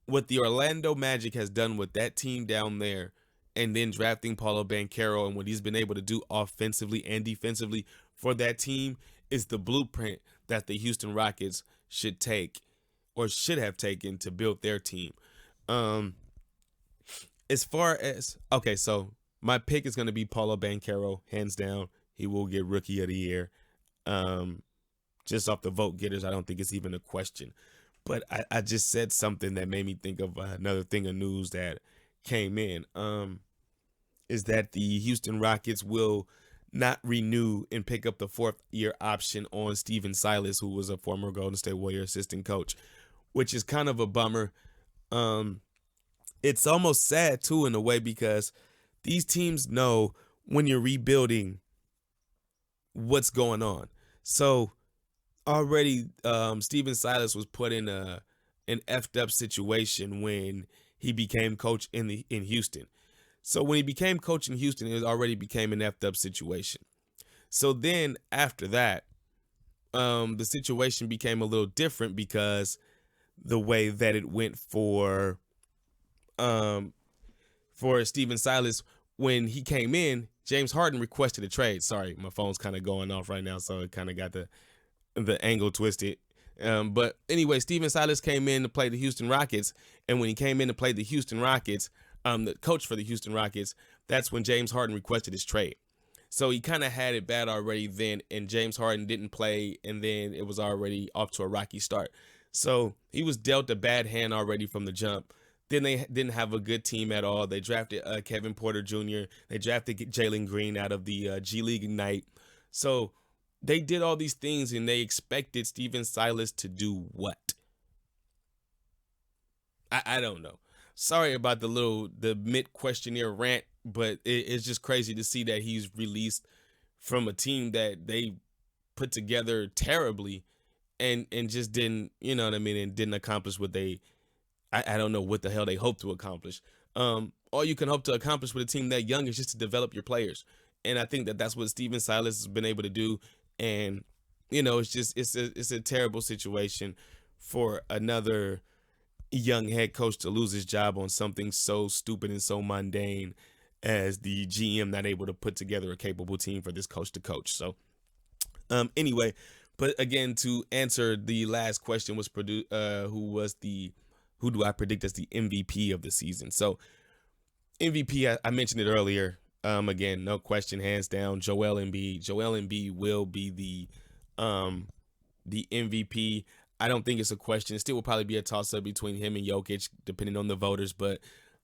what the Orlando Magic has done with that team down there, and then drafting Paulo Banchero and what he's been able to do offensively and defensively for that team, is the blueprint that the Houston Rockets should take, or should have taken, to build their team. As far as, okay, so my pick is going to be Paulo Banchero, hands down. He will get Rookie of the Year. Just off the vote getters, I don't think it's even a question. But I just said something that made me think of another thing of news that came in. Is that the Houston Rockets will not renew and pick up the 4th-year option on Steven Silas, who was a former Golden State Warrior assistant coach, which is kind of a bummer. It's almost sad, too, in a way, because these teams know when you're rebuilding what's going on. So already Steven Silas was put in an effed up situation when he became coach in Houston. So when he became coach in Houston, it already became an effed up situation. So then after that, the situation became a little different, because the way that it went for Steven Silas, when he came in, James Harden requested a trade. Sorry, my phone's kind of going off right now, so it kind of got the angle twisted. But anyway, Steven Silas came in to play the Houston Rockets, and when he came in to play the Houston Rockets, the coach for the Houston Rockets, that's when James Harden requested his trade. So he kind of had it bad already then, and James Harden didn't play, and then it was already off to a rocky start. So he was dealt a bad hand already from the jump. Then they didn't have a good team at all. They drafted Kevin Porter Jr. They drafted Jalen Green out of the G League Ignite. So they did all these things, and they expected Steven Silas to do what? I don't know. Sorry about the mid-questionnaire rant, but it's just crazy to see that he's released from a team that they put together terribly and just didn't, you know what I mean, and didn't accomplish what I don't know what the hell they hope to accomplish. All you can hope to accomplish with a team that young is just to develop your players. And I think that that's what Steven Silas has been able to do. And, you know, it's a terrible situation for another young head coach to lose his job on something so stupid and so mundane as the GM not able to put together a capable team for this coach to coach. So anyway, but again, to answer the last question was who do I predict as the MVP of the season? So MVP, I mentioned it earlier. Again, no question, hands down, Joel Embiid. Joel Embiid will be the MVP. I don't think it's a question. It still will probably be a toss-up between him and Jokic, depending on the voters. But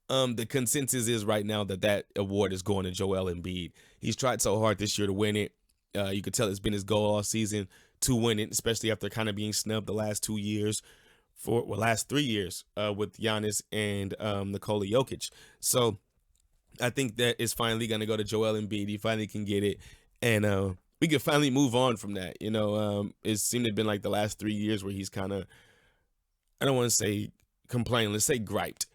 the consensus is right now that award is going to Joel Embiid. He's tried so hard this year to win it. You could tell it's been his goal all season to win it, especially after kind of being snubbed the last 2 years. Last 3 years with Giannis and Nikola Jokic. So I think that it's finally going to go to Joel Embiid. He finally can get it. And we can finally move on from that. You know, it seemed to have been like the last 3 years where he's kind of, I don't want to say complain, let's say griped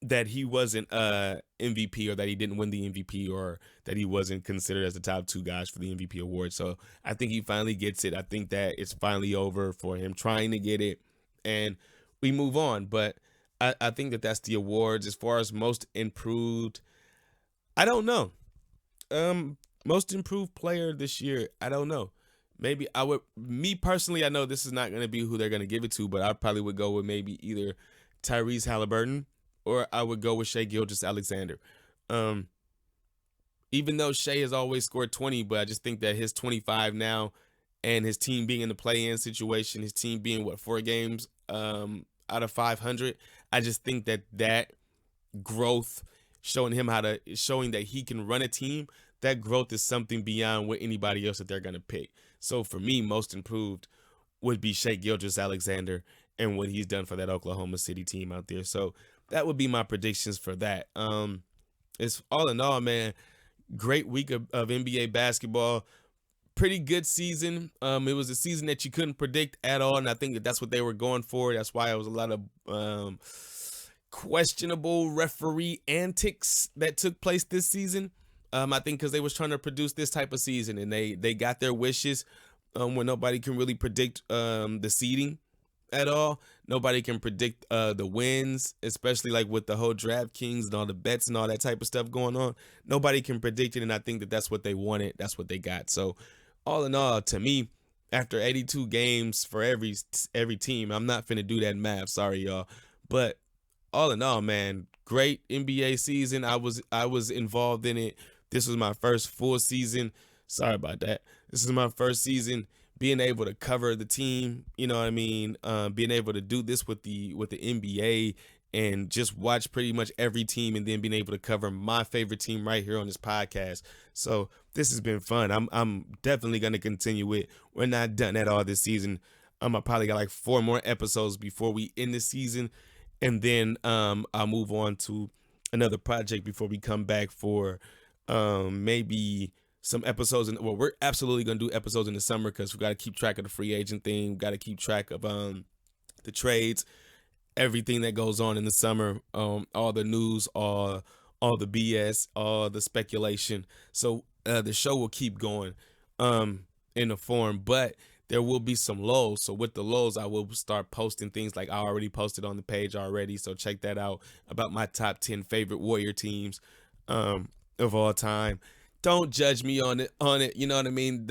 that he wasn't MVP, or that he didn't win the MVP, or that he wasn't considered as the top 2 guys for the MVP award. So I think he finally gets it. I think that it's finally over for him trying to get it, and we move on. But I think that that's the awards. As far as most improved, I don't know. Most improved player this year, I don't know. Maybe me personally, I know this is not going to be who they're going to give it to, but I probably would go with maybe either Tyrese Halliburton, or I would go with Shai Gilgeous-Alexander. Even though Shai has always scored 20, but I just think that his 25 now, and his team being in the play-in situation, his team being 4 games out of 500, I just think that growth, showing that he can run a team, that growth is something beyond what anybody else that they're going to pick. So for me, most improved would be Shai Gilgeous-Alexander and what he's done for that Oklahoma City team out there. So that would be my predictions for that. It's all in all, man, great week of NBA basketball. Pretty good season. It was a season that you couldn't predict at all, and I think that's what they were going for. That's why it was a lot of questionable referee antics that took place this season. I think because they was trying to produce this type of season, and they got their wishes. When nobody can really predict the seeding at all. Nobody can predict the wins, especially like with the whole DraftKings and all the bets and all that type of stuff going on. Nobody can predict it, and I think that that's what they wanted. That's what they got. So all in all, to me, after 82 games for every team, I'm not finna do that math. Sorry, y'all. But all in all, man, great NBA season. I was involved in it. This was my first full season. Sorry about that. This is my first season being able to cover the team, you know what I mean? Being able to do this with the NBA and just watch pretty much every team, and then being able to cover my favorite team right here on this podcast. So this has been fun. I'm definitely gonna continue it. We're not done at all this season. I probably got like 4 more episodes before we end the season, and then I'll move on to another project before we come back for maybe some episodes. Well, we're absolutely going to do episodes in the summer because we got to keep track of the free agent thing. We got to keep track of the trades, everything that goes on in the summer, all the news, all the BS, all the speculation. So the show will keep going in the form, but there will be some lulls. So with the lulls, I will start posting things like I already posted on the page already. So check that out, about my top 10 favorite Warrior teams of all time. Don't judge me on it. You know what I mean?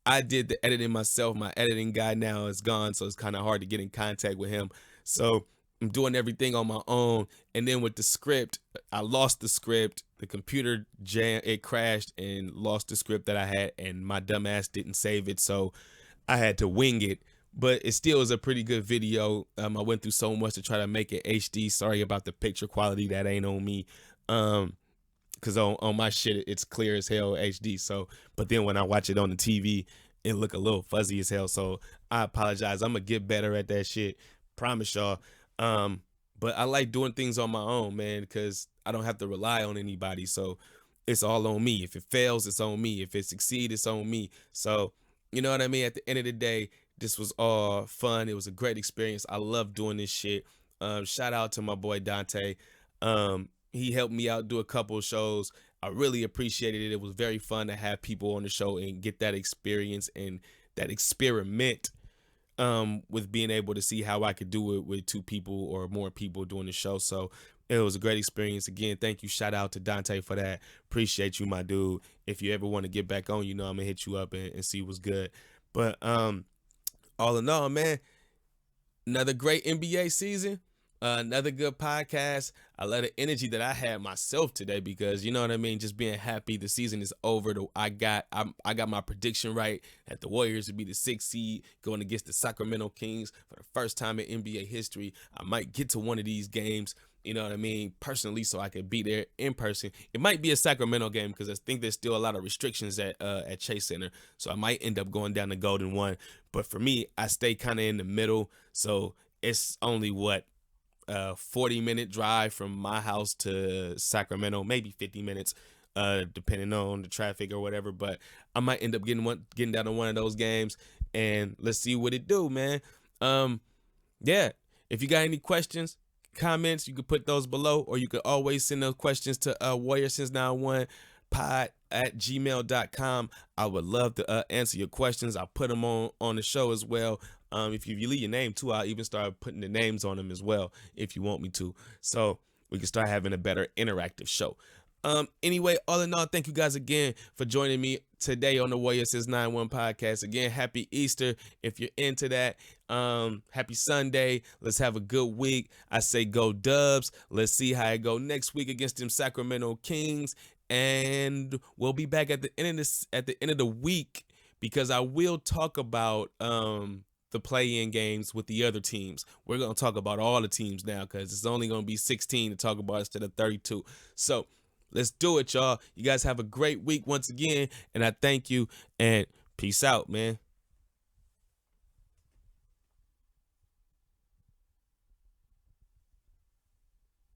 I did the editing myself. My editing guy now is gone, so it's kind of hard to get in contact with him. So I'm doing everything on my own. And then with the script, I lost the script. The computer it crashed and lost the script that I had, and my dumb ass didn't save it, so I had to wing it. But it still is a pretty good video. I went through so much to try to make it HD. Sorry about the picture quality. That ain't on me. Because on my shit, it's clear as hell HD. So, but then when I watch it on the TV, it look a little fuzzy as hell. So I apologize. I'm going to get better at that shit. Promise y'all. But I like doing things on my own, man, because I don't have to rely on anybody. So it's all on me. If it fails, it's on me. If it succeeds, it's on me. So, you know what I mean? At the end of the day, this was all fun. It was a great experience. I love doing this shit. Shout out to my boy Dante. He helped me out do a couple of shows. I really appreciated it. It was very fun to have people on the show and get that experience and that experiment with being able to see how I could do it with 2 people or more people doing the show. So it was a great experience. Again, thank you. Shout out to Dante for that. Appreciate you, my dude. If you ever want to get back on, you know I'm going to hit you up and see what's good. But all in all, man, another great NBA season. Another good podcast. I love the energy that I had myself today because, you know what I mean, just being happy the season is over. I got my prediction right that the Warriors would be the 6th seed going against the Sacramento Kings for the first time in NBA history. I might get to one of these games, you know what I mean, personally, so I could be there in person. It might be a Sacramento game because I think there's still a lot of restrictions at Chase Center, so I might end up going down the Golden One. But for me, I stay kind of in the middle, so it's only 40-minute drive from my house to Sacramento, maybe 50 minutes, depending on the traffic or whatever. But I might end up getting down to one of those games, and let's see what it do, man. Yeah. If you got any questions, comments, you could put those below, or you could always send those questions to WarriorSince91pod@gmail.com. I would love to answer your questions. I'll put them on the show as well. If you leave your name too, I'll even start putting the names on them as well if you want me to. So we can start having a better interactive show. Anyway, all in all, thank you guys again for joining me today on the WarriorSince 91 podcast. Again, happy Easter if you're into that. Happy Sunday. Let's have a good week. I say go Dubs. Let's see how it go next week against them Sacramento Kings. And we'll be back at the end of the week because I will talk about the play-in games with the other teams. We're going to talk about all the teams now because it's only going to be 16 to talk about instead of 32. So let's do it, y'all. You guys have a great week once again, and I thank you, and peace out, man.